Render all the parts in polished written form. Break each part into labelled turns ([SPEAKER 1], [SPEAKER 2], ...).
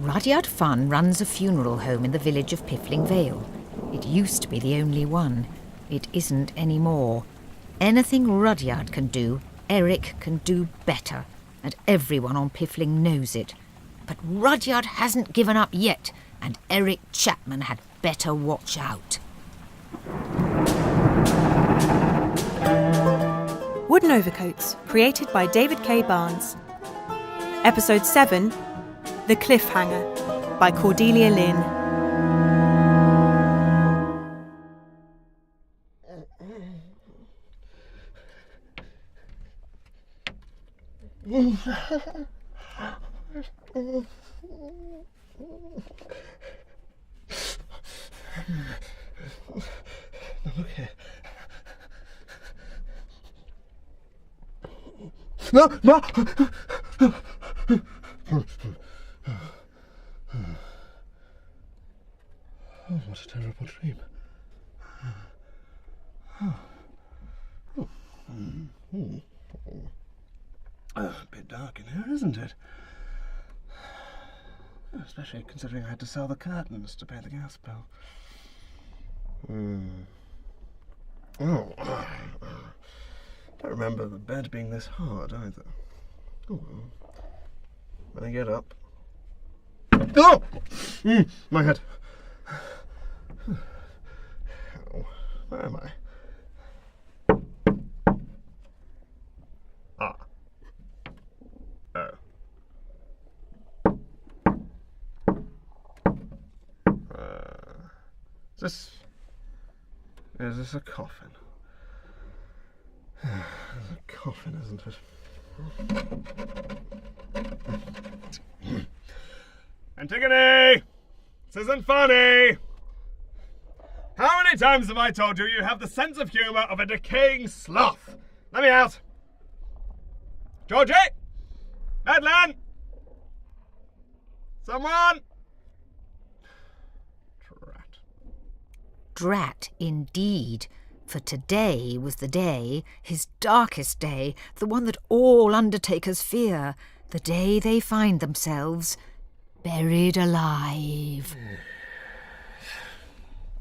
[SPEAKER 1] Rudyard Funn runs a funeral home in the village of Piffling Vale. It used to be the only one. It isn't anymore. Anything Rudyard can do, Eric can do better, and everyone on Piffling knows it. But Rudyard hasn't given up yet, and Eric Chapman had better watch out.
[SPEAKER 2] Wooden Overcoats, created by David K. Barnes. Episode 7, The Cliffhanger, by Cordelia Lynn.
[SPEAKER 3] Look here. No! Oh, what a terrible dream. A bit dark in here, isn't it? Especially considering I had to sell the curtains to pay the gas bill. Oh, don't remember the bed being this hard either. Oh well. When I get up. Oh! My head. Oh, where am I? Ah. Oh. Is this a coffin? It's a coffin, isn't it? Antigone! This isn't funny! How many times have I told you you have the sense of humour of a decaying sloth? Let me out! Georgie! Madeline! Someone!
[SPEAKER 1] Drat, indeed. For today was the day, his darkest day, the one that all undertakers fear, the day they find themselves buried alive.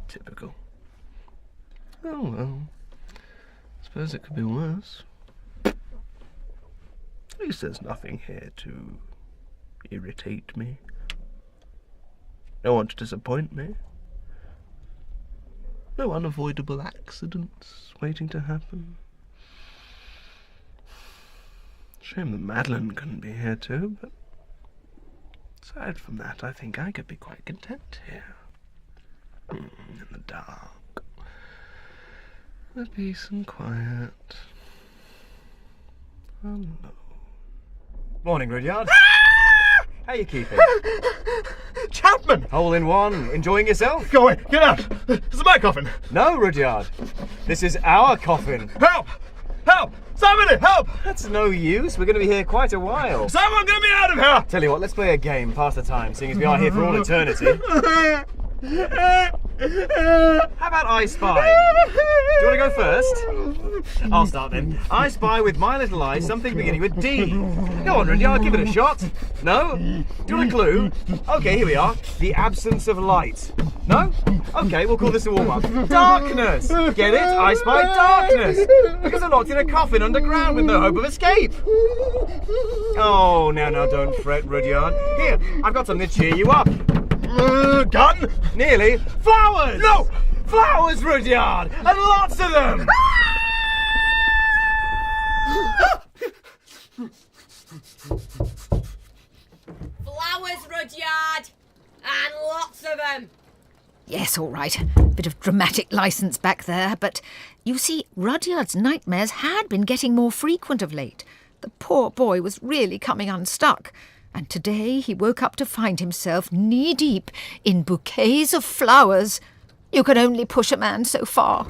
[SPEAKER 3] Typical. Oh well. Suppose it could be worse. At least there's nothing here to irritate me. No one to disappoint me. No unavoidable accidents waiting to happen. Shame that Madeline couldn't be here too, but aside from that, I think I could be quite content here. In the dark. With peace and quiet. Oh no.
[SPEAKER 4] Morning, Rudyard. How you keeping?
[SPEAKER 3] Chapman!
[SPEAKER 4] Hole in one. Enjoying yourself?
[SPEAKER 3] Go away! Get out! This is my coffin!
[SPEAKER 4] No, Rudyard. This is our coffin.
[SPEAKER 3] Help! Help! Somebody help!
[SPEAKER 4] That's no use. We're going to be here quite a while.
[SPEAKER 3] Someone get me out of here!
[SPEAKER 4] Tell you what, let's play a game, pass the time, seeing as we are here for all eternity. How about I Spy? Do you want to go first? I'll start then. I spy with my little eye something beginning with D. Go on, Rudyard, give it a shot. No? Do you want a clue? Okay, here we are. The absence of light. No? Okay, we'll call this a warm-up. Darkness! Get it? I spy darkness! Because I'm locked in a coffin underground with no hope of escape. Oh, now, don't fret, Rudyard. Here, I've got something to cheer you up.
[SPEAKER 3] Gun?
[SPEAKER 4] Nearly. Flowers!
[SPEAKER 3] No!
[SPEAKER 4] Flowers, Rudyard! And lots of them!
[SPEAKER 5] Flowers, Rudyard! And lots of them!
[SPEAKER 1] Yes, all right. Bit of dramatic licence back there, but you see, Rudyard's nightmares had been getting more frequent of late. The poor boy was really coming unstuck. And today he woke up to find himself knee-deep in bouquets of flowers. You can only push a man so far.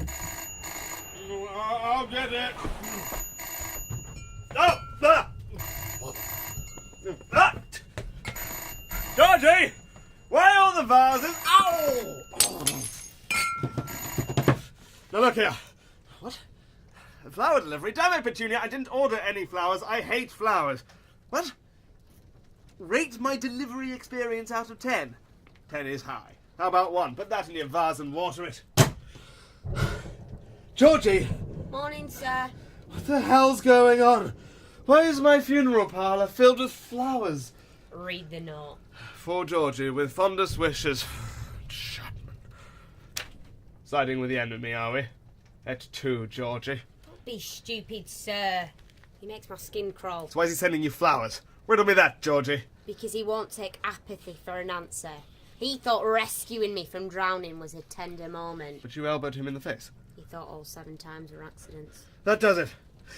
[SPEAKER 3] I'll get it. Oh, there. Georgie! Why all the vases? Ow! Now look here. What? A flower delivery? Damn it, Petunia, I didn't order any flowers. I hate flowers. What? Rate my delivery experience out of 10. 10 is high. How about 1? Put that in your vase and water it. Georgie!
[SPEAKER 5] Morning, sir.
[SPEAKER 3] What the hell's going on? Why is my funeral parlour filled with flowers?
[SPEAKER 5] Read the note.
[SPEAKER 3] For Georgie, with fondest wishes. Chapman. Siding with the enemy, are we? Et tu, Georgie.
[SPEAKER 5] Don't be stupid, sir. He makes my skin crawl.
[SPEAKER 3] So why is he sending you flowers? Riddle me that, Georgie.
[SPEAKER 5] Because he won't take apathy for an answer. He thought rescuing me from drowning was a tender moment.
[SPEAKER 3] But you elbowed him in the face.
[SPEAKER 5] He thought all 7 times were accidents.
[SPEAKER 3] That does it.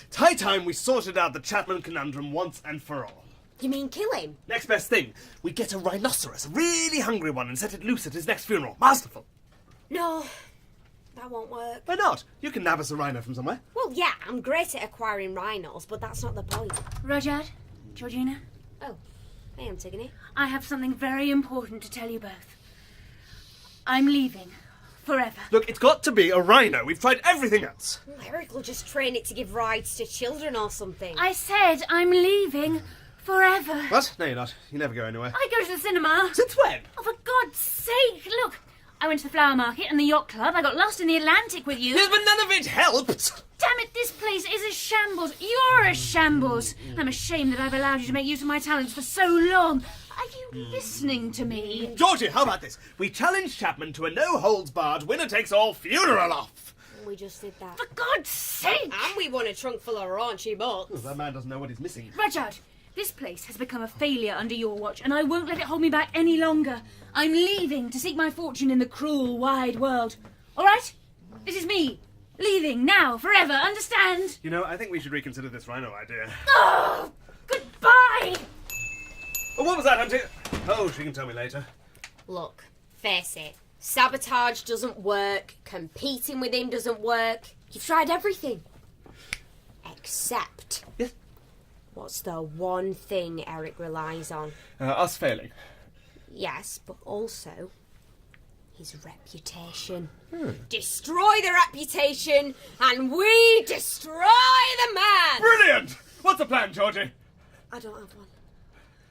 [SPEAKER 3] It's high time we sorted out the Chapman conundrum once and for all.
[SPEAKER 5] You mean kill him?
[SPEAKER 3] Next best thing, we get a rhinoceros, a really hungry one, and set it loose at his next funeral. Masterful.
[SPEAKER 5] No, that won't work.
[SPEAKER 3] Why not? You can nab us a rhino from somewhere.
[SPEAKER 5] Well, yeah, I'm great at acquiring rhinos, but that's not the point.
[SPEAKER 6] Rudyard, Georgina,
[SPEAKER 5] Oh, hey, Antigone.
[SPEAKER 6] I have something very important to tell you both. I'm leaving. Forever.
[SPEAKER 3] Look, it's got to be a rhino. We've tried everything else.
[SPEAKER 5] Eric will just train it to give rides to children or something.
[SPEAKER 6] I said I'm leaving. Forever.
[SPEAKER 3] What? No, you're not. You never go anywhere.
[SPEAKER 6] I go to the cinema.
[SPEAKER 3] Since when?
[SPEAKER 6] Oh, for God's sake, look. I went to the flower market and the yacht club. I got lost in the Atlantic with you.
[SPEAKER 3] Yes, but none of it helped.
[SPEAKER 6] Damn it, this place is a shambles. You're a shambles. I'm ashamed that I've allowed you to make use of my talents for so long. Are you listening to me?
[SPEAKER 3] Georgie, how about this? We challenge Chapman to a no-holds-barred, winner-takes-all funeral off.
[SPEAKER 5] We just did that.
[SPEAKER 6] For God's sake!
[SPEAKER 5] And we won a trunk full of raunchy butts.
[SPEAKER 3] Oh, that man doesn't know what he's missing.
[SPEAKER 6] Rudyard, this place has become a failure under your watch, and I won't let it hold me back any longer. I'm leaving to seek my fortune in the cruel, wide world. All right? This is me. Leaving now, forever, understand?
[SPEAKER 3] You know, I think we should reconsider this rhino idea.
[SPEAKER 6] Oh, goodbye!
[SPEAKER 3] Oh, what was that, Hunty? Oh, she can tell me later.
[SPEAKER 5] Look, face it. Sabotage doesn't work. Competing with him doesn't work. You've tried everything. Except...
[SPEAKER 3] Yes?
[SPEAKER 5] What's the one thing Eric relies on?
[SPEAKER 3] Us failing.
[SPEAKER 5] Yes, but also his reputation. Destroy the reputation, and we destroy the man!
[SPEAKER 3] Brilliant! What's the plan, Georgie?
[SPEAKER 5] I don't have one.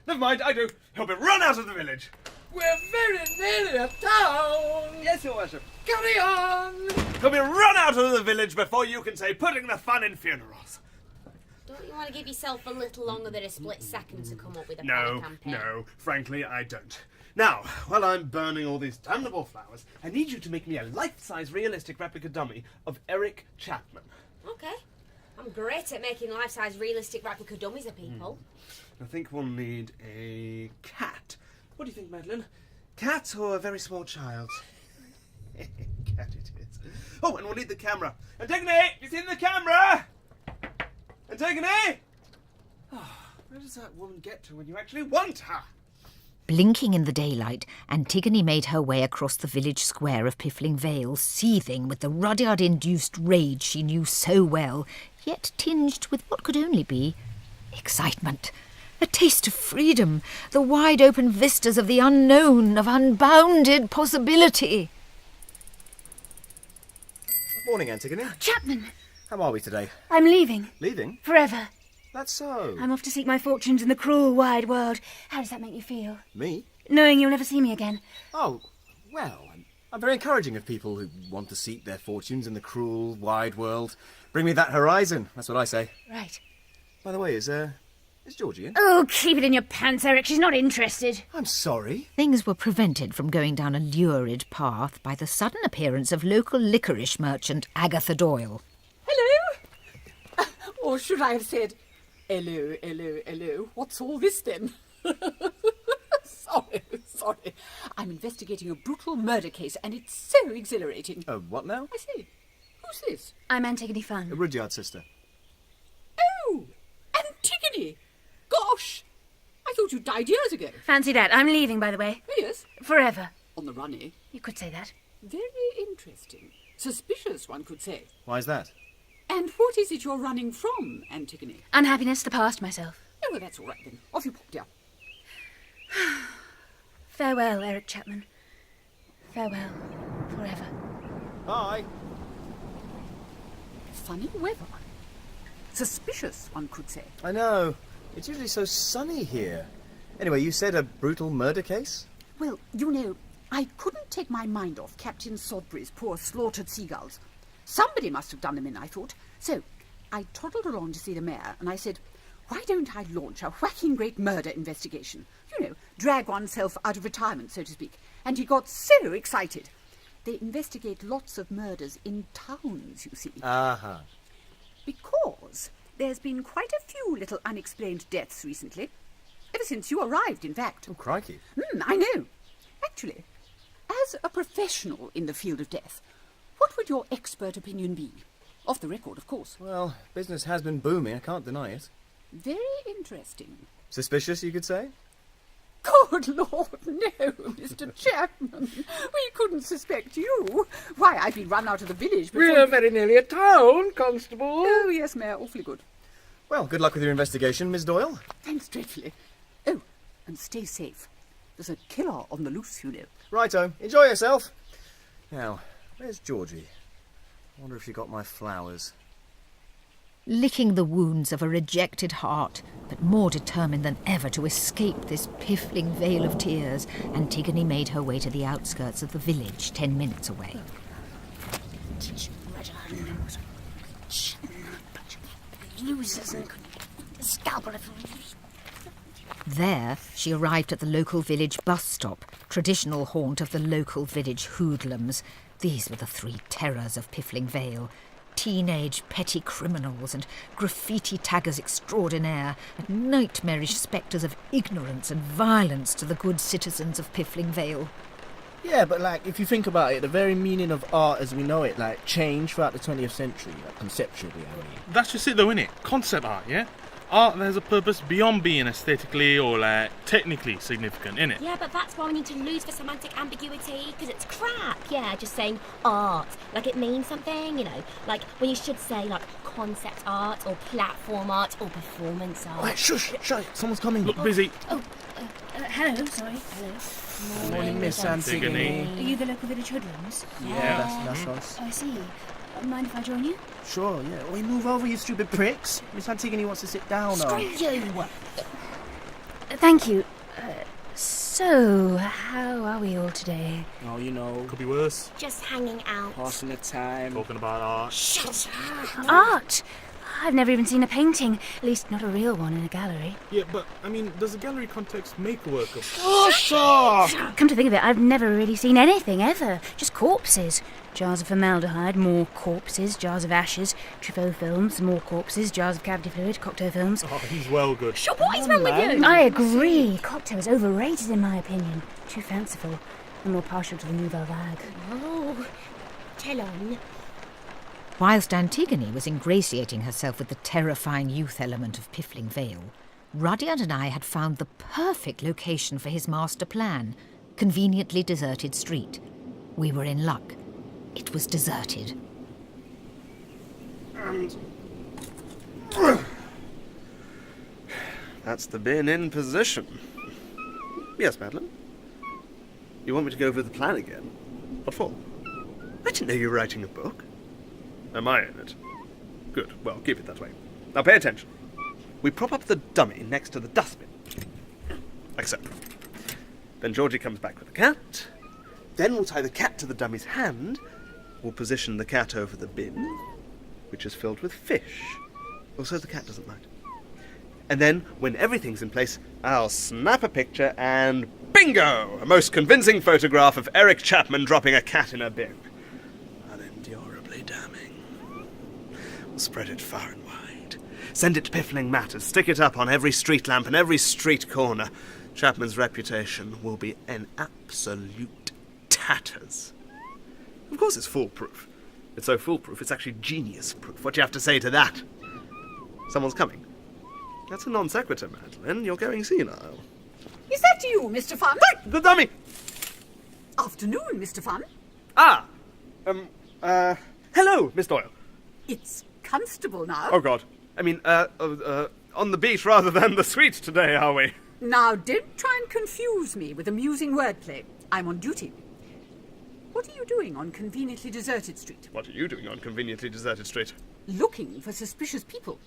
[SPEAKER 3] Never mind, I do. He'll be run out of the village.
[SPEAKER 7] We're very nearly at town.
[SPEAKER 3] Yes, your worship.
[SPEAKER 7] Carry on.
[SPEAKER 3] He'll be run out of the village before you can say putting the fun in funerals.
[SPEAKER 5] Don't you want to give yourself a little longer than a split second to come up with a
[SPEAKER 3] No,
[SPEAKER 5] funny campaign?
[SPEAKER 3] no, frankly, I don't. Now, while I'm burning all these damnable flowers, I need you to make me a life-size realistic replica dummy of Eric Chapman.
[SPEAKER 5] Okay. I'm great at making life-size realistic replica dummies of people.
[SPEAKER 3] I think we'll need a cat. What do you think, Madeline? Cat or a very small child? Cat it is. Oh, and we'll need the camera. Antigone! You seen the camera? Antigone! Oh, where does that woman get to when you actually want her?
[SPEAKER 1] Blinking in the daylight, Antigone made her way across the village square of Piffling Vale, seething with the Rudyard-induced rage she knew so well, yet tinged with what could only be excitement. A taste of freedom, the wide-open vistas of the unknown, of unbounded possibility.
[SPEAKER 4] Morning, Antigone.
[SPEAKER 6] Chapman,
[SPEAKER 4] How are we today?
[SPEAKER 6] I'm leaving.
[SPEAKER 4] Leaving?
[SPEAKER 6] Forever.
[SPEAKER 4] That's so.
[SPEAKER 6] I'm off to seek my fortunes in the cruel, wide world. How does that make you feel?
[SPEAKER 4] Me?
[SPEAKER 6] Knowing you'll never see me again.
[SPEAKER 4] Oh, well, I'm very encouraging of people who want to seek their fortunes in the cruel, wide world. Bring me that horizon, that's what I say.
[SPEAKER 6] Right.
[SPEAKER 4] By the way, is Georgie in?
[SPEAKER 6] Oh, keep it in your pants, Eric. She's not interested.
[SPEAKER 4] I'm sorry.
[SPEAKER 1] Things were prevented from going down a lurid path by the sudden appearance of local licorice merchant Agatha Doyle.
[SPEAKER 7] Hello? Or should I have said, hello, hello, hello. What's all this then? Sorry. I'm investigating a brutal murder case and it's so exhilarating.
[SPEAKER 4] What now?
[SPEAKER 7] I say, who's this?
[SPEAKER 6] I'm Antigone Funn.
[SPEAKER 4] A Rudyard sister.
[SPEAKER 7] Oh, Antigone. Gosh, I thought you died years ago.
[SPEAKER 6] Fancy that. I'm leaving, by the way.
[SPEAKER 7] Oh, yes,
[SPEAKER 6] Forever.
[SPEAKER 7] on the run, eh?
[SPEAKER 6] You could say that.
[SPEAKER 7] Very interesting. Suspicious, one could say.
[SPEAKER 4] Why is that?
[SPEAKER 7] And what is it you're running from, Antigone?
[SPEAKER 6] Unhappiness, the past, myself.
[SPEAKER 7] Oh, well, that's all right then. Off you pop, dear.
[SPEAKER 6] Farewell, Eric Chapman. Farewell. Forever.
[SPEAKER 4] Bye.
[SPEAKER 7] Funny weather. Suspicious, one could say.
[SPEAKER 4] I know. It's usually so sunny here.
[SPEAKER 8] Anyway, you said a brutal murder case?
[SPEAKER 7] Well, you know, I couldn't take my mind off Captain Sodbury's poor slaughtered seagulls. Somebody must have done them in, I thought. So I toddled along to see the mayor, and I said, why don't I launch a whacking great murder investigation? You know, drag oneself out of retirement, so to speak. And he got so excited. They investigate lots of murders in towns, you see.
[SPEAKER 8] Uh-huh.
[SPEAKER 7] Because there's been quite a few little unexplained deaths recently. Ever since you arrived, in fact.
[SPEAKER 8] Oh, crikey.
[SPEAKER 7] I know. Actually, as a professional in the field of death, what would your expert opinion be? Off the record, of course.
[SPEAKER 8] Well, business has been booming, I can't deny it.
[SPEAKER 7] Very interesting.
[SPEAKER 8] Suspicious, you could say?
[SPEAKER 7] Good Lord, no, Mr. Chapman. We couldn't suspect you. Why, I've been run out of the village before...
[SPEAKER 9] We're very nearly a town, Constable.
[SPEAKER 7] Oh, yes, Mayor, awfully good.
[SPEAKER 8] Well, good luck with your investigation, Miss Doyle.
[SPEAKER 7] Thanks dreadfully. Oh, and stay safe. There's a killer on the loose, you know.
[SPEAKER 8] Righto, enjoy yourself. Now, where's Georgie? I wonder if she got my flowers.
[SPEAKER 1] Licking the wounds of a rejected heart, but more determined than ever to escape this piffling vale of tears, Antigone made her way to the outskirts of the village 10 minutes away. There, she arrived at the local village bus stop, traditional haunt of the local village hoodlums. These were the three terrors of Piffling Vale. Teenage petty criminals and graffiti taggers extraordinaire and nightmarish spectres of ignorance and violence to the good citizens of Piffling Vale.
[SPEAKER 9] Yeah, but like, if you think about it, the very meaning of art as we know it, like, changed throughout the 20th century, like, conceptually, I mean.
[SPEAKER 10] That's just it though, innit? Concept art, yeah? Art that has a purpose beyond being aesthetically or, like, technically significant, innit?
[SPEAKER 5] Yeah, but that's why we need to lose the semantic ambiguity, because it's crap. Yeah, just saying art, like it means something, you know, like when you should say, like, concept art or platform art or performance art.
[SPEAKER 9] Wait, shush, someone's coming.
[SPEAKER 10] Look busy.
[SPEAKER 6] Hello, sorry. Hello.
[SPEAKER 9] Morning, Miss Antigone.
[SPEAKER 6] Are you the local village hoodlums?
[SPEAKER 9] Yeah, that's us.
[SPEAKER 6] I see. Mind if I join you?
[SPEAKER 9] Sure, yeah. Wait, move over, you stupid pricks. Miss Antigone wants to sit down.
[SPEAKER 6] Thank you. So, how are we all today?
[SPEAKER 9] Oh, you know,
[SPEAKER 10] Could be worse.
[SPEAKER 5] Just hanging out.
[SPEAKER 9] passing the time.
[SPEAKER 10] Talking about art.
[SPEAKER 5] Shut up.
[SPEAKER 6] Art! I've never even seen a painting, at least not a real one in a gallery.
[SPEAKER 10] Yeah, but, I mean, does the gallery context make a work of...
[SPEAKER 6] Come to think of it, I've never really seen anything, ever. Just corpses. Jars of formaldehyde, more corpses, jars of ashes, Truffaut films, more corpses, jars of cavity fluid, cocktail films.
[SPEAKER 10] Oh, he's well good.
[SPEAKER 5] Sure, what is wrong with you?
[SPEAKER 6] I agree. Cocktail is overrated in my opinion. Too fanciful. I'm more partial to the Nouvelle Vague.
[SPEAKER 5] Oh, tell on.
[SPEAKER 1] Whilst Antigone was ingratiating herself with the terrifying youth element of Piffling Vale, Rudyard and I had found the perfect location for his master plan, conveniently deserted street. We were in luck. It was deserted.
[SPEAKER 3] That's the bin in position. Yes, Madeline? You want me to go over the plan again? What for? I didn't know you were writing a book. Am I in it? Good. Well, keep it that way. Now pay attention. We prop up the dummy next to the dustbin. Like so. Then Georgie comes back with the cat. Then we'll tie the cat to the dummy's hand. We'll position the cat over the bin, which is filled with fish. Also, the cat doesn't mind. And then, when everything's in place, I'll snap a picture and bingo! A most convincing photograph of Eric Chapman dropping a cat in a bin. Unendurably damning. We'll spread it far and wide. Send it to Piffling Matters. Stick it up on every street lamp and every street corner. Chapman's reputation will be in absolute tatters. Of course it's foolproof. It's so foolproof, it's actually genius-proof. What do you have to say to that? Someone's coming. That's a non sequitur, Madeline. You're going senile.
[SPEAKER 7] Is that you, Mr. Fun?
[SPEAKER 3] The dummy!
[SPEAKER 7] Afternoon, Mr. Fun.
[SPEAKER 3] Hello, Miss Doyle.
[SPEAKER 7] It's Constable now.
[SPEAKER 3] Oh, God. I mean, on the beat rather than the suite today, are we?
[SPEAKER 7] Now, don't try and confuse me with amusing wordplay. I'm on duty. What are you doing on Conveniently Deserted Street?
[SPEAKER 3] What are you doing on Conveniently Deserted Street?
[SPEAKER 7] Looking for suspicious people.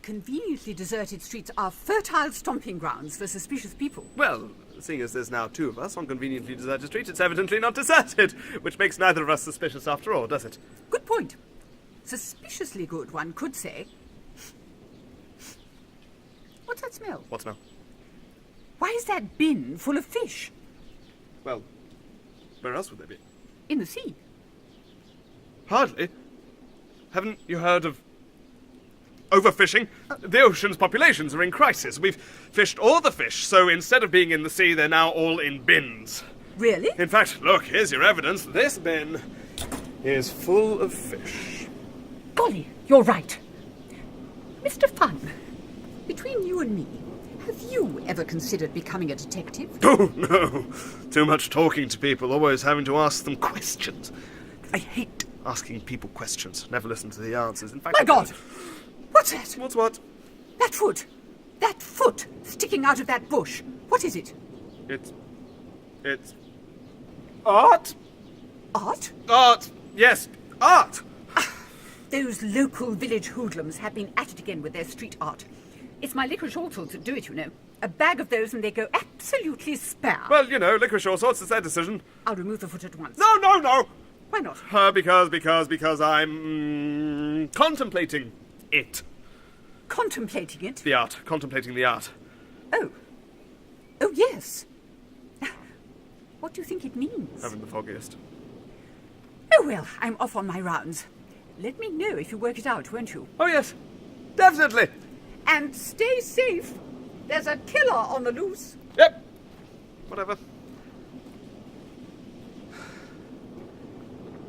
[SPEAKER 7] Conveniently deserted streets are fertile stomping grounds for suspicious people.
[SPEAKER 3] Well, seeing as there's now two of us on conveniently deserted street, it's evidently not deserted, which makes neither of us suspicious after all, does it?
[SPEAKER 7] Good point. Suspiciously good, one could say. What's that smell?
[SPEAKER 3] What smell?
[SPEAKER 7] Why is that bin full of fish?
[SPEAKER 3] Well, where else would they be?
[SPEAKER 7] In the sea.
[SPEAKER 3] Hardly. Haven't you heard of overfishing? The ocean's populations are in crisis. We've fished all the fish, so instead of being in the sea, they're now all in bins.
[SPEAKER 7] Really?
[SPEAKER 3] In fact, look, here's your evidence. This bin is full of fish.
[SPEAKER 7] Golly, you're right. Mr. Fun, between you and me, have you ever considered becoming a detective?
[SPEAKER 3] Oh, no. Too much talking to people, always having to ask them questions. I hate asking people questions. Never listen to the answers. In fact,
[SPEAKER 7] My God! What's that?
[SPEAKER 3] What's what?
[SPEAKER 7] That foot! That foot sticking out of that bush. What is it?
[SPEAKER 3] It's art?
[SPEAKER 7] Art?
[SPEAKER 3] Art! Yes, art!
[SPEAKER 7] Those local village hoodlums have been at it again with their street art. It's my licorice all sorts that do it, you know. A bag of those and they go absolutely spare.
[SPEAKER 3] Well, you know, licorice all sorts, it's their decision.
[SPEAKER 7] I'll remove the foot at once.
[SPEAKER 3] No!
[SPEAKER 7] Why not?
[SPEAKER 3] Because I'm contemplating it.
[SPEAKER 7] Contemplating it?
[SPEAKER 3] The art. Contemplating the art.
[SPEAKER 7] Oh, yes. What do you think it means?
[SPEAKER 3] Haven't the foggiest.
[SPEAKER 7] Oh, well, I'm off on my rounds. Let me know if you work it out, won't you?
[SPEAKER 3] Oh, yes. Definitely.
[SPEAKER 7] And stay safe. There's a killer on the loose.
[SPEAKER 3] Yep. Whatever.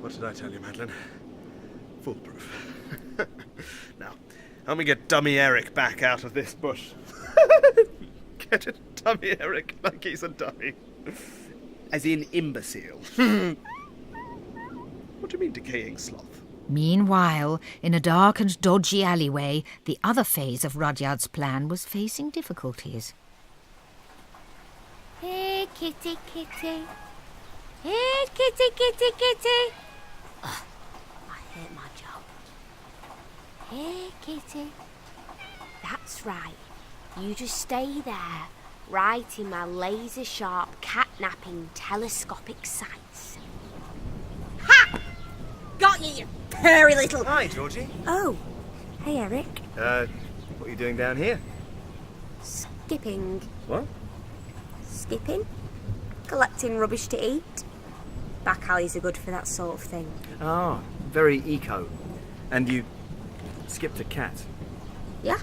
[SPEAKER 3] What did I tell you, Madeline? Foolproof. Now, help me get dummy Eric back out of this bush. Get it? Dummy Eric, like he's a dummy. As in imbecile. What do you mean, decaying sloth?
[SPEAKER 1] Meanwhile, in a dark and dodgy alleyway, the other phase of Rudyard's plan was facing difficulties.
[SPEAKER 5] Hey, kitty, kitty. Hey, kitty, kitty, kitty. Ugh, I hate my job. Hey, kitty. That's right. You just stay there, right in my laser-sharp, cat-napping, telescopic sights. Ha! Got you, you furry little...
[SPEAKER 8] Hi, Georgie.
[SPEAKER 5] Oh, hey, Eric.
[SPEAKER 8] What are you doing down here?
[SPEAKER 5] Skipping.
[SPEAKER 8] What?
[SPEAKER 5] Skipping. Collecting rubbish to eat. Back alleys are good for that sort of thing.
[SPEAKER 8] Ah, very eco. And you skipped a cat.
[SPEAKER 5] Yeah?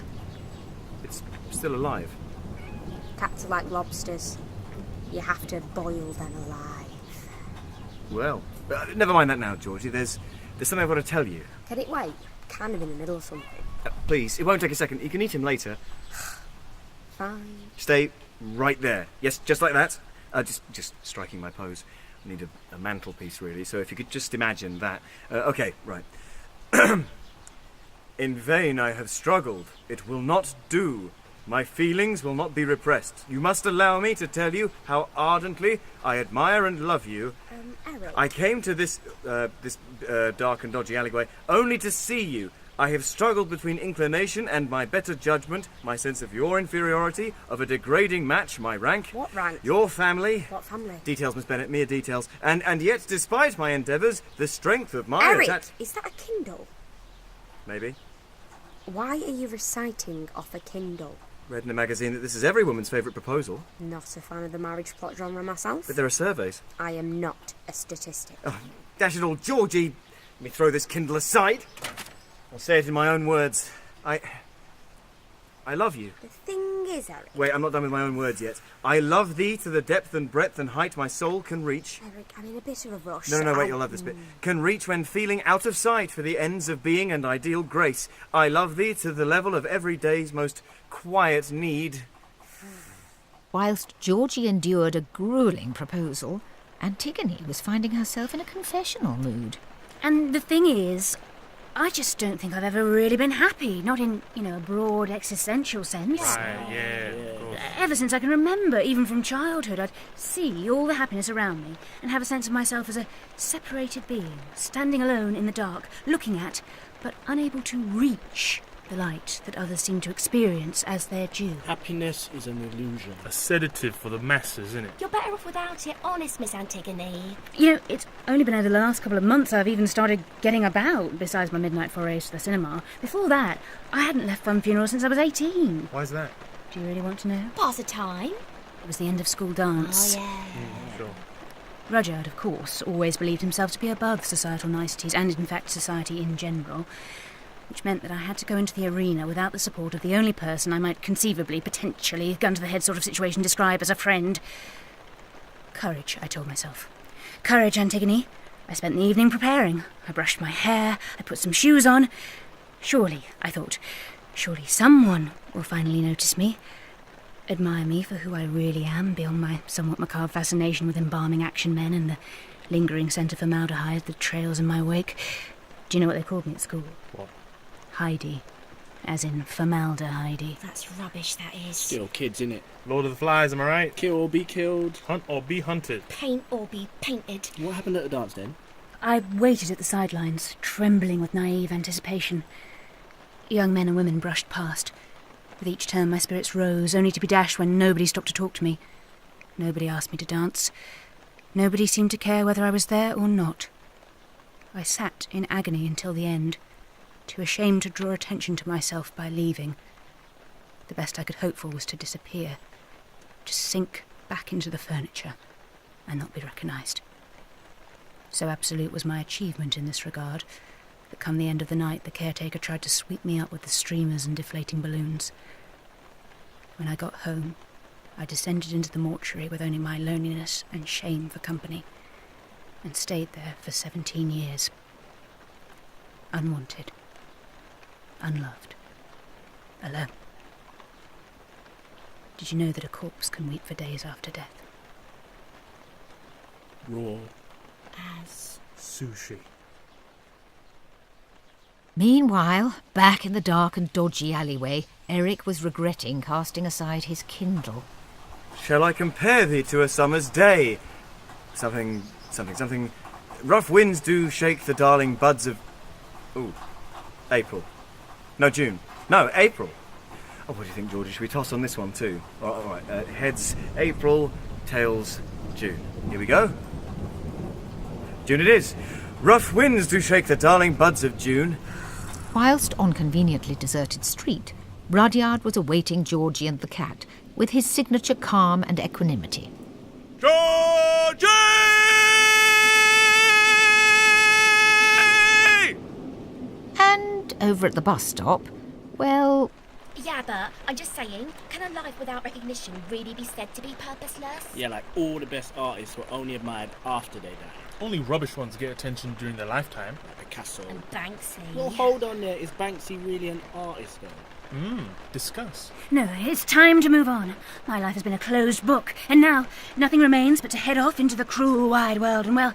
[SPEAKER 8] It's still alive.
[SPEAKER 5] Cats are like lobsters. You have to boil them alive.
[SPEAKER 8] Well, never mind that now, Georgie. There's something I've got to tell you.
[SPEAKER 5] Can it wait? Kind of in the middle of something.
[SPEAKER 8] Please, it won't take a second. You can eat him later.
[SPEAKER 5] Fine.
[SPEAKER 8] Stay right there. Yes, just like that. Just striking my pose. I need a mantelpiece, really, so if you could just imagine that. Okay, right. In vain I have struggled. It will not do. My feelings will not be repressed. You must allow me to tell you how ardently I admire and love you.
[SPEAKER 5] Eric.
[SPEAKER 8] I came to this dark and dodgy alleyway only to see you. I have struggled between inclination and my better judgment, my sense of your inferiority, of a degrading match, my rank.
[SPEAKER 5] What rank?
[SPEAKER 8] Your family.
[SPEAKER 5] What family?
[SPEAKER 8] Details, Miss Bennet, mere details. And yet, despite my endeavours, the strength of my
[SPEAKER 5] Eric, is that a Kindle?
[SPEAKER 8] Maybe.
[SPEAKER 5] Why are you reciting off a Kindle?
[SPEAKER 8] Read in a magazine that this is every woman's favourite proposal.
[SPEAKER 5] Not a fan of the marriage plot genre myself.
[SPEAKER 8] But there are surveys.
[SPEAKER 5] I am not a statistic.
[SPEAKER 8] Oh, dash it all, Georgie! Let me throw this Kindle aside. I'll say it in my own words. I love you.
[SPEAKER 5] The thing is, Eric...
[SPEAKER 8] Wait, I'm not done with my own words yet. I love thee to the depth and breadth and height my soul can reach.
[SPEAKER 5] Eric, I'm in a bit of a rush.
[SPEAKER 8] No, wait, you'll love this bit. Can reach when feeling out of sight for the ends of being and ideal grace. I love thee to the level of every day's most quiet need.
[SPEAKER 1] Whilst Georgie endured a gruelling proposal, Antigone was finding herself in a confessional mood.
[SPEAKER 6] And the thing is, I just don't think I've ever really been happy. Not in, a broad existential sense.
[SPEAKER 10] Right, yeah, of course.
[SPEAKER 6] Ever since I can remember, even from childhood, I'd see all the happiness around me and have a sense of myself as a separated being, standing alone in the dark, looking at, but unable to reach, the light that others seem to experience as their due.
[SPEAKER 9] Happiness is an illusion.
[SPEAKER 10] A sedative for the masses, isn't it?
[SPEAKER 5] You're better off without it, honest, Miss Antigone.
[SPEAKER 6] You know, it's only been over the last couple of months I've even started getting about, besides my midnight forays to the cinema. Before that, I hadn't left fun funerals since I was 18.
[SPEAKER 10] Why's that?
[SPEAKER 6] Do you really want to know?
[SPEAKER 5] Pass the time.
[SPEAKER 6] It was the end of school dance.
[SPEAKER 5] Oh, yeah.
[SPEAKER 10] Sure.
[SPEAKER 6] Rudyard, of course, always believed himself to be above societal niceties and, in fact, society in general, which meant that I had to go into the arena without the support of the only person I might conceivably, potentially, gun-to-the-head sort of situation describe as a friend. Courage, I told myself. Courage, Antigone. I spent the evening preparing. I brushed my hair, I put some shoes on. Surely, I thought, surely someone will finally notice me, admire me for who I really am, beyond my somewhat macabre fascination with embalming action men and the lingering scent of formaldehyde that trails in my wake. Do you know what they called me at school?
[SPEAKER 10] What?
[SPEAKER 6] Heidi. As in formaldehyde.
[SPEAKER 5] That's rubbish, that is.
[SPEAKER 9] Still kids, innit?
[SPEAKER 10] Lord of the Flies, am I right?
[SPEAKER 9] Kill or be killed.
[SPEAKER 10] Hunt or be hunted.
[SPEAKER 5] Paint or be painted.
[SPEAKER 9] What happened at the dance then?
[SPEAKER 6] I waited at the sidelines, trembling with naive anticipation. Young men and women brushed past. With each turn my spirits rose, only to be dashed when nobody stopped to talk to me. Nobody asked me to dance. Nobody seemed to care whether I was there or not. I sat in agony until the end, too ashamed to draw attention to myself by leaving. The best I could hope for was to disappear, to sink back into the furniture and not be recognised. So absolute was my achievement in this regard that come the end of the night the caretaker tried to sweep me up with the streamers and deflating balloons. When I got home, I descended into the mortuary with only my loneliness and shame for company, and stayed there for 17 years. Unwanted, unloved, alone. Did you know that a corpse can weep for days after death?
[SPEAKER 9] Raw.
[SPEAKER 5] As
[SPEAKER 10] Sushi.
[SPEAKER 1] Meanwhile, back in the dark and dodgy alleyway, Eric was regretting casting aside his Kindle.
[SPEAKER 8] Shall I compare thee to a summer's day? Something. Rough winds do shake the darling buds of... Ooh. April. No, June. No, April. Oh, what do you think, Georgie? Should we toss on this one too? All right. Heads, April. Tails, June. Here we go. June it is. Rough winds do shake the darling buds of June.
[SPEAKER 1] Whilst on conveniently deserted street, Rudyard was awaiting Georgie and the cat with his signature calm and equanimity.
[SPEAKER 3] Georgie!
[SPEAKER 1] And over at the bus stop, well,
[SPEAKER 5] yeah, but I'm just saying, can a life without recognition really be said to be purposeless?
[SPEAKER 9] Yeah, like all the best artists were only admired after they died.
[SPEAKER 10] Only rubbish ones get attention during their lifetime.
[SPEAKER 9] Like Picasso.
[SPEAKER 5] And Banksy.
[SPEAKER 9] Well, hold on there. Is Banksy really an artist, though?
[SPEAKER 10] Discuss.
[SPEAKER 6] No, it's time to move on. My life has been a closed book, and now nothing remains but to head off into the cruel wide world and, well,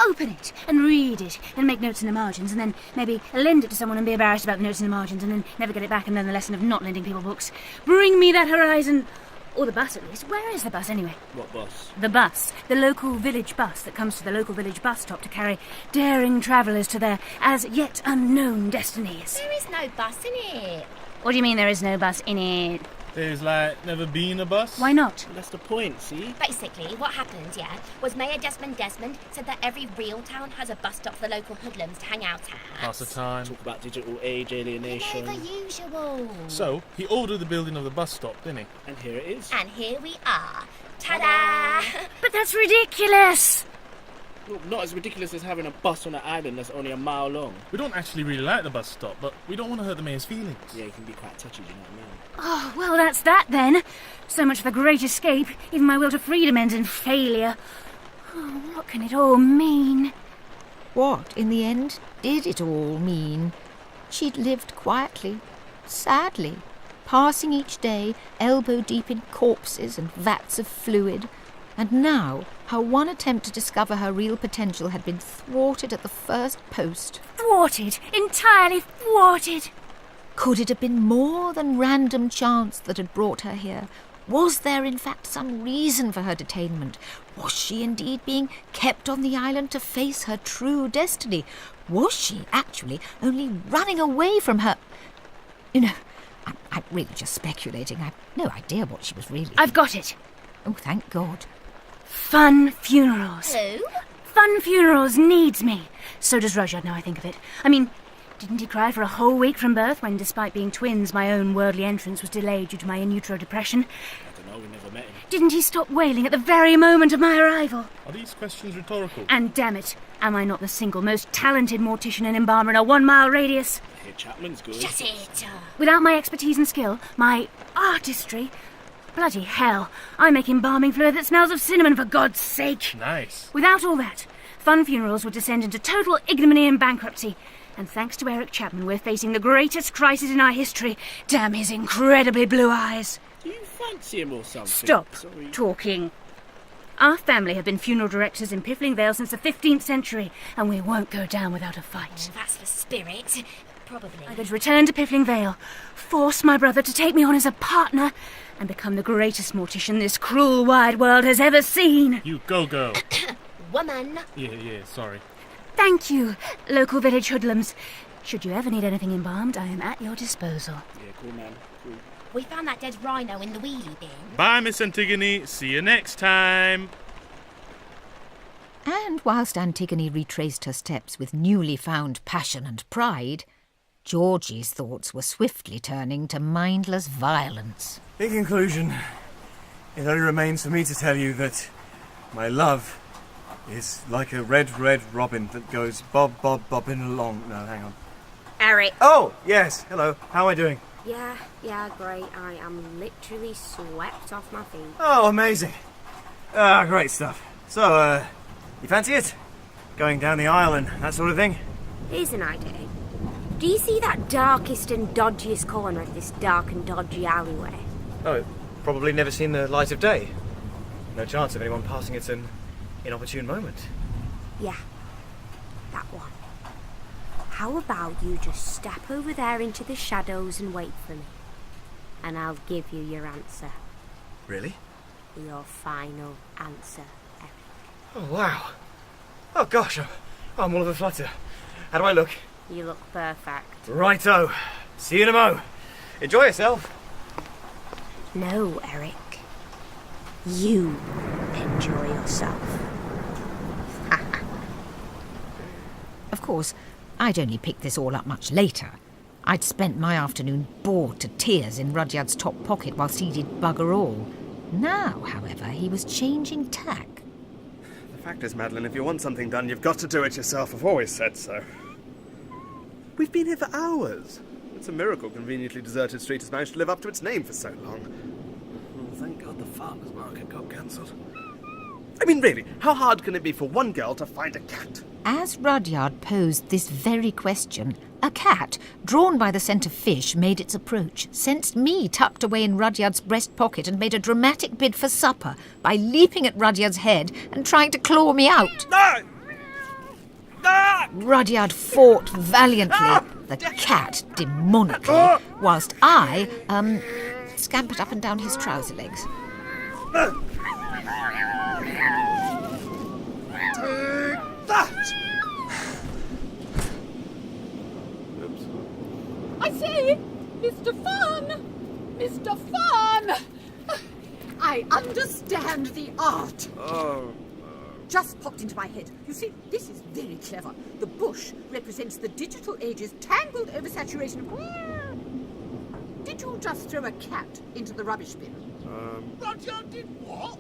[SPEAKER 6] open it and read it and make notes in the margins and then maybe lend it to someone and be embarrassed about the notes in the margins and then never get it back and learn the lesson of not lending people books. Bring me that horizon. Or the bus, at least. Where is the bus, anyway?
[SPEAKER 9] What bus?
[SPEAKER 6] The bus. The local village bus that comes to the local village bus stop to carry daring travellers to their as yet unknown destinies.
[SPEAKER 5] There is no bus in it.
[SPEAKER 6] What do you mean there is no bus in it?
[SPEAKER 10] There's never been a bus?
[SPEAKER 6] Why not?
[SPEAKER 9] That's the point, see?
[SPEAKER 5] Basically, what happened, was Mayor Desmond said that every real town has a bus stop for the local hoodlums to hang out at.
[SPEAKER 10] Pass the time.
[SPEAKER 9] Talk about digital age, alienation.
[SPEAKER 5] The usual.
[SPEAKER 10] So, he ordered the building of the bus stop, didn't he?
[SPEAKER 9] And here it is.
[SPEAKER 5] And here we are. Ta-da!
[SPEAKER 6] But that's ridiculous!
[SPEAKER 9] Well, not as ridiculous as having a bus on an island that's only a mile long.
[SPEAKER 10] We don't actually really like the bus stop, but we don't want to hurt the mayor's feelings.
[SPEAKER 9] Yeah, it can be quite touchy, do you know what I mean?
[SPEAKER 6] Oh, well, that's that then. So much for the great escape. Even my will to freedom ends in failure. Oh, what can it all mean?
[SPEAKER 1] what, in the end, did it all mean? She'd lived quietly, sadly, passing each day elbow deep in corpses and vats of fluid, and now her one attempt to discover her real potential had been thwarted at the first post.
[SPEAKER 6] Thwarted! Entirely thwarted!
[SPEAKER 1] Could it have been more than random chance that had brought her here? Was there in fact some reason for her detainment? Was she indeed being kept on the island to face her true destiny? Was she actually only running away from her... You know, I'm really just speculating. I've no idea what she was really...
[SPEAKER 6] I've got it.
[SPEAKER 1] Oh, thank God.
[SPEAKER 6] Fun funerals.
[SPEAKER 5] Who?
[SPEAKER 6] Fun funerals needs me. So does Rudyard, now I think of it. I mean, didn't he cry for a whole week from birth when, despite being twins, my own worldly entrance was delayed due to my in utero depression?
[SPEAKER 9] I don't know, we never met him.
[SPEAKER 6] Didn't he stop wailing at the very moment of my arrival?
[SPEAKER 10] Are these questions rhetorical?
[SPEAKER 6] And damn it, am I not the single most talented mortician and embalmer in a 1 mile radius?
[SPEAKER 9] Hey, Chapman's good.
[SPEAKER 5] Shut it.
[SPEAKER 6] Without my expertise and skill, my artistry... Bloody hell, I make embalming fluid that smells of cinnamon, for God's sake.
[SPEAKER 10] Nice.
[SPEAKER 6] Without all that, Fun Funerals would descend into total ignominy and bankruptcy. And thanks to Eric Chapman, we're facing the greatest crisis in our history. Damn his incredibly blue eyes.
[SPEAKER 9] Do you fancy him or something?
[SPEAKER 6] Stop
[SPEAKER 9] Sorry.
[SPEAKER 6] talking. Our family have been funeral directors in Piffling Vale since the 15th century, and we won't go down without a fight.
[SPEAKER 5] That's the spirit. Probably.
[SPEAKER 6] I could return to Piffling Vale, force my brother to take me on as a partner, and become the greatest mortician this cruel wide world has ever seen.
[SPEAKER 10] You go, girl.
[SPEAKER 5] Woman.
[SPEAKER 10] Yeah, sorry.
[SPEAKER 6] Thank you, local village hoodlums. Should you ever need anything embalmed, I am at your disposal.
[SPEAKER 9] Yeah, cool, man. Cool.
[SPEAKER 5] We found that dead rhino in the wheelie bin.
[SPEAKER 10] Bye, Miss Antigone. See you next time.
[SPEAKER 1] And whilst Antigone retraced her steps with newly found passion and pride, Georgie's thoughts were swiftly turning to mindless violence.
[SPEAKER 8] In conclusion, it only remains for me to tell you that my love is like a red robin that goes bobbing along. No, hang on.
[SPEAKER 11] Eric.
[SPEAKER 8] Oh, yes. Hello. How am I doing?
[SPEAKER 11] Yeah, great. I am literally swept off my feet.
[SPEAKER 8] Oh, amazing. Great stuff. So, you fancy it? Going down the aisle and that sort of thing?
[SPEAKER 11] Here's an idea. Do you see that darkest and dodgiest corner of this dark and dodgy alleyway?
[SPEAKER 8] Oh, probably never seen the light of day. No chance of anyone passing it an inopportune moment.
[SPEAKER 11] Yeah, that one. How about you just step over there into the shadows and wait for me? And I'll give you your answer.
[SPEAKER 8] Really?
[SPEAKER 11] Your final answer, Eric.
[SPEAKER 8] Oh, wow. Oh, gosh, I'm all of a flutter. How do I look?
[SPEAKER 11] You look perfect.
[SPEAKER 8] Righto. See you in a mo. Enjoy yourself.
[SPEAKER 11] No, Eric. You enjoy yourself.
[SPEAKER 1] Of course, I'd only picked this all up much later. I'd spent my afternoon bored to tears in Rudyard's top pocket whilst he did bugger all. Now, however, he was changing tack.
[SPEAKER 3] The fact is, Madeline, if you want something done, you've got to do it yourself. I've always said so. We've been here for hours. It's a miracle conveniently deserted street has managed to live up to its name for so long.
[SPEAKER 9] Oh, thank God the farmer's market got cancelled.
[SPEAKER 3] I mean, really, how hard can it be for one girl to find a cat?
[SPEAKER 1] As Rudyard posed this very question, a cat, drawn by the scent of fish, made its approach, sensed me tucked away in Rudyard's breast pocket and made a dramatic bid for supper by leaping at Rudyard's head and trying to claw me out.
[SPEAKER 3] No!
[SPEAKER 1] Rudyard fought valiantly, the cat demonically, whilst I, scampered up and down his trouser legs.
[SPEAKER 7] I say, Mr. Fun! Mr. Fun! I understand the art.
[SPEAKER 3] Oh.
[SPEAKER 7] Just popped into my head. You see, this is very clever. The bush represents the digital age's tangled oversaturation of... Did you just throw a cat into the rubbish bin?
[SPEAKER 12] Rudyard did what?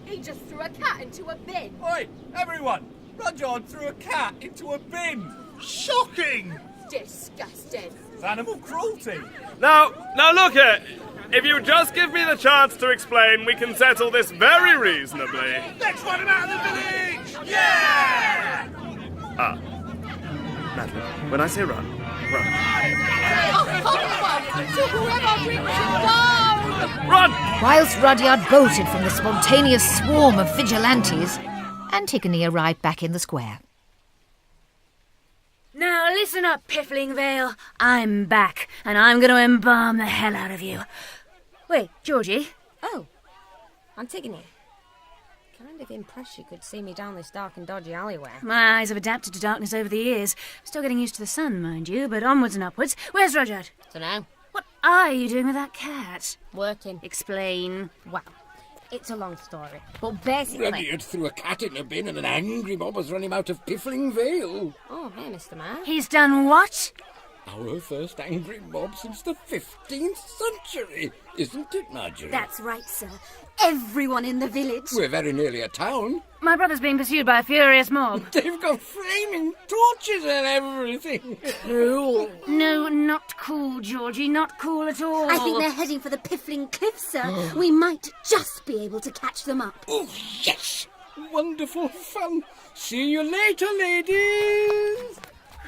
[SPEAKER 7] He just threw a cat into a bin.
[SPEAKER 12] Oi, everyone! Rudyard threw a cat into a bin! Shocking!
[SPEAKER 7] Disgusting.
[SPEAKER 12] It's animal cruelty.
[SPEAKER 3] Now look here. If you just give me the chance to explain, we can settle this very reasonably.
[SPEAKER 12] Let's run him out of the village! Yeah!
[SPEAKER 3] Madeline, when I say run, run.
[SPEAKER 7] To whoever brings him down!
[SPEAKER 3] Run!
[SPEAKER 1] Whilst Rudyard bolted from the spontaneous swarm of vigilantes, Antigone arrived back in the square.
[SPEAKER 6] Now listen up, Piffling Vale. I'm back, and I'm going to embalm the hell out of you. Wait, Georgie?
[SPEAKER 11] Oh, Antigone. kind of impressed you could see me down this dark and dodgy alleyway.
[SPEAKER 6] My eyes have adapted to darkness over the years. Still getting used to the sun, mind you, but onwards and upwards. Where's Rudyard?
[SPEAKER 11] Dunno.
[SPEAKER 6] What are you doing with that cat?
[SPEAKER 11] Working.
[SPEAKER 6] Explain.
[SPEAKER 11] Well, it's a long story, but basically...
[SPEAKER 13] Rudyard threw a cat in a bin and an angry mob has run him out of Piffling Vale.
[SPEAKER 11] Oh, hey, Mr. Mayor.
[SPEAKER 6] He's done what?
[SPEAKER 13] Our first angry mob since the 15th century, isn't it, Marjorie?
[SPEAKER 14] That's right, sir. Everyone in the village.
[SPEAKER 13] We're very nearly a town.
[SPEAKER 6] My brother's being pursued by a furious mob.
[SPEAKER 13] They've got flaming torches and everything.
[SPEAKER 14] Cool.
[SPEAKER 6] No, not cool, Georgie. Not cool at all.
[SPEAKER 14] I think they're heading for the Piffling cliffs, sir. We might just be able to catch them up.
[SPEAKER 13] Oh, yes! Wonderful fun. See you later, ladies.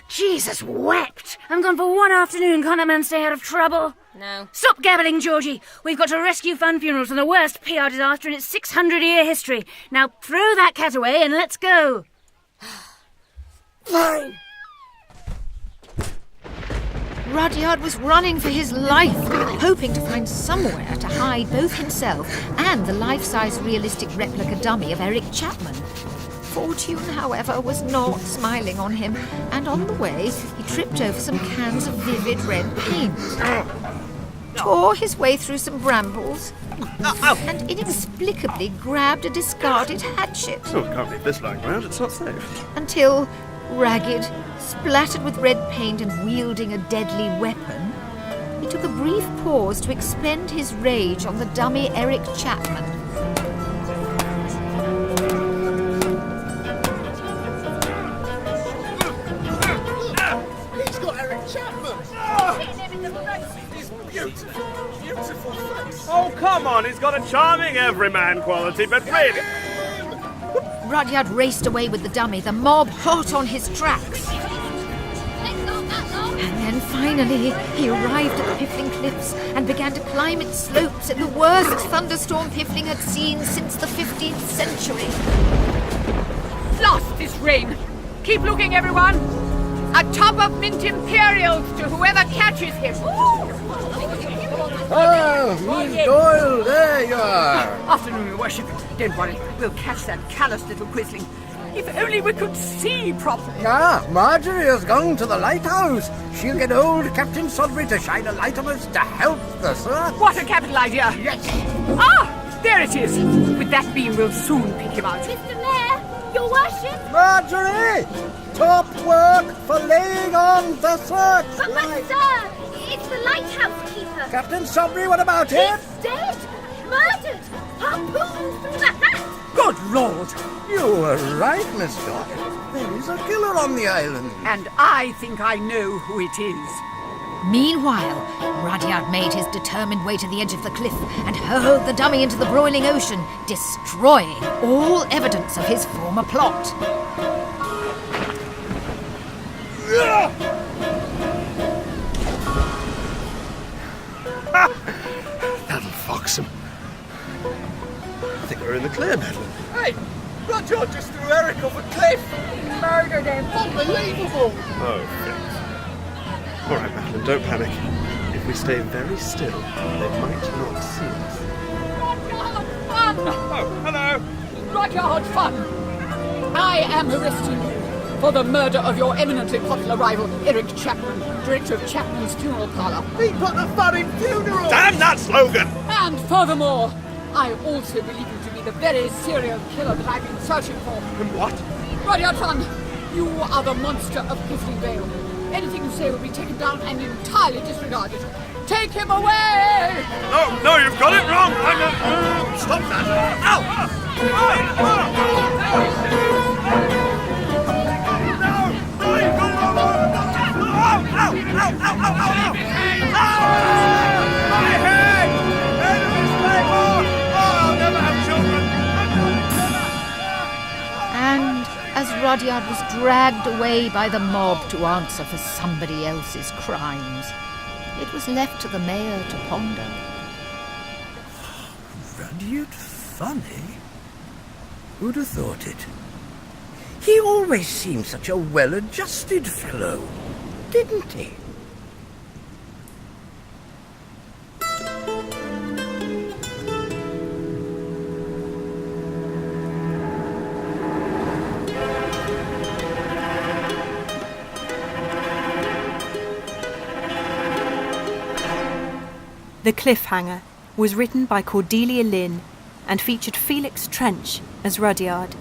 [SPEAKER 6] Jesus wept! I'm gone for one afternoon. Can't a man stay out of trouble?
[SPEAKER 11] No.
[SPEAKER 6] Stop gabbling, Georgie. We've got to rescue fun funerals from the worst PR disaster in its 600-year history. Now throw that cat away and let's go.
[SPEAKER 14] Fine.
[SPEAKER 1] Rudyard was running for his life, hoping to find somewhere to hide both himself and the life-size realistic replica dummy of Eric Chapman. Fortune, however, was not smiling on him, and on the way he tripped over some cans of vivid red paint, tore his way through some brambles, and inexplicably grabbed a discarded hatchet.
[SPEAKER 3] Oh, I can't leave this lying around, it's not safe.
[SPEAKER 1] Until, ragged, splattered with red paint and wielding a deadly weapon, he took a brief pause to expend his rage on the dummy Eric Chapman.
[SPEAKER 3] Oh, come on, he's got a charming everyman quality, but really...
[SPEAKER 1] Rudyard raced away with the dummy, the mob hot on his tracks. And then finally, he arrived at the Piffling Cliffs and began to climb its slopes in the worst thunderstorm Piffling had seen since the 15th century.
[SPEAKER 7] Blast this rain! Keep looking, everyone! A tub of mint imperials to whoever catches him!
[SPEAKER 13] Ah, Miss Doyle, there you are.
[SPEAKER 7] Afternoon, Your Worship. Don't worry, we'll catch that callous little quisling. If only we could see properly.
[SPEAKER 13] Ah, Marjorie has gone to the lighthouse. She'll get old Captain Sodbury to shine a light on us to help the search.
[SPEAKER 7] What a capital idea!
[SPEAKER 13] Yes.
[SPEAKER 7] Ah, there it is. With that beam, we'll soon pick him out.
[SPEAKER 5] Mr. Mayor, Your Worship.
[SPEAKER 13] Marjorie, top work for laying on the search.
[SPEAKER 5] But sir, it's the lighthouse keeper.
[SPEAKER 13] Captain Sodbury, what about him?
[SPEAKER 5] He's dead. Murdered. Harpooned through the hat.
[SPEAKER 13] Good Lord! You were right, Miss Doyle. There is a killer on the island.
[SPEAKER 7] And I think I know who it is.
[SPEAKER 1] Meanwhile, Rudyard made his determined way to the edge of the cliff and hurled the dummy into the broiling ocean, destroying all evidence of his former plot.
[SPEAKER 3] That'll fox him. I think we're in the clear, Madeline.
[SPEAKER 12] Hey, Rudyard just threw Eric off a cliff.
[SPEAKER 7] Murdered him.
[SPEAKER 12] Unbelievable.
[SPEAKER 3] Oh, thanks. All right, Madeline, don't panic. If we stay very still, they might not see us.
[SPEAKER 7] Rudyard Fun!
[SPEAKER 3] Oh, hello.
[SPEAKER 7] Rudyard Fun! I am arresting you for the murder of your eminently popular rival, Eric Chapman, director of Chapman's Funeral Parlour.
[SPEAKER 12] He put the fun in funerals.
[SPEAKER 3] Damn that slogan!
[SPEAKER 7] And furthermore, I also believe you to be the very serial killer that I've been searching for.
[SPEAKER 3] And what?
[SPEAKER 7] Rudyard Fun, you are the monster of Piffling Vale. Anything you say will be taken down and entirely disregarded. Take him away!
[SPEAKER 3] No, you've got it wrong! Stop that! Ow! My head! Enemies play more! I'll never have children!
[SPEAKER 1] And as Rudyard was dragged away by the mob to answer for somebody else's crimes, it was left to the mayor to ponder.
[SPEAKER 13] Rudyard funny? Who'd have thought it? He always seemed such a well-adjusted fellow, didn't he?
[SPEAKER 2] The Cliffhanger was written by Cordelia Lynn and featured Felix Trench as Rudyard,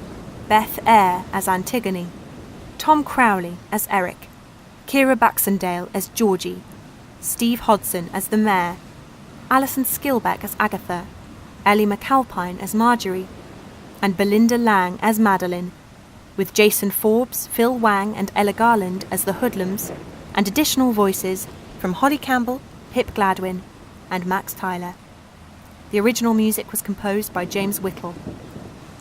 [SPEAKER 2] Beth Eyre as Antigone, Tom Crowley as Eric, Kira Baxendale as Georgie, Steve Hodson as the Mayor, Alison Skilbeck as Agatha, Ellie McAlpine as Marjorie, and Belinda Lang as Madeline, with Jason Forbes, Phil Wang and Ella Garland as the Hoodlums, and additional voices from Holly Campbell, Pip Gladwin, and Max Tyler. The original music was composed by James Whittle.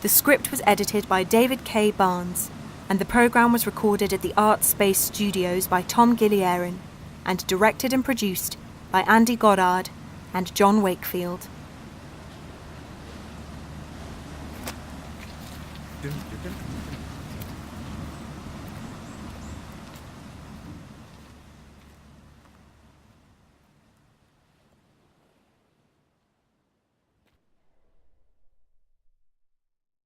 [SPEAKER 2] The script was edited by David K. Barnes, and the programme was recorded at the Art Space Studios by Tom Gilliaran, and directed and produced by Andy Goddard and John Wakefield.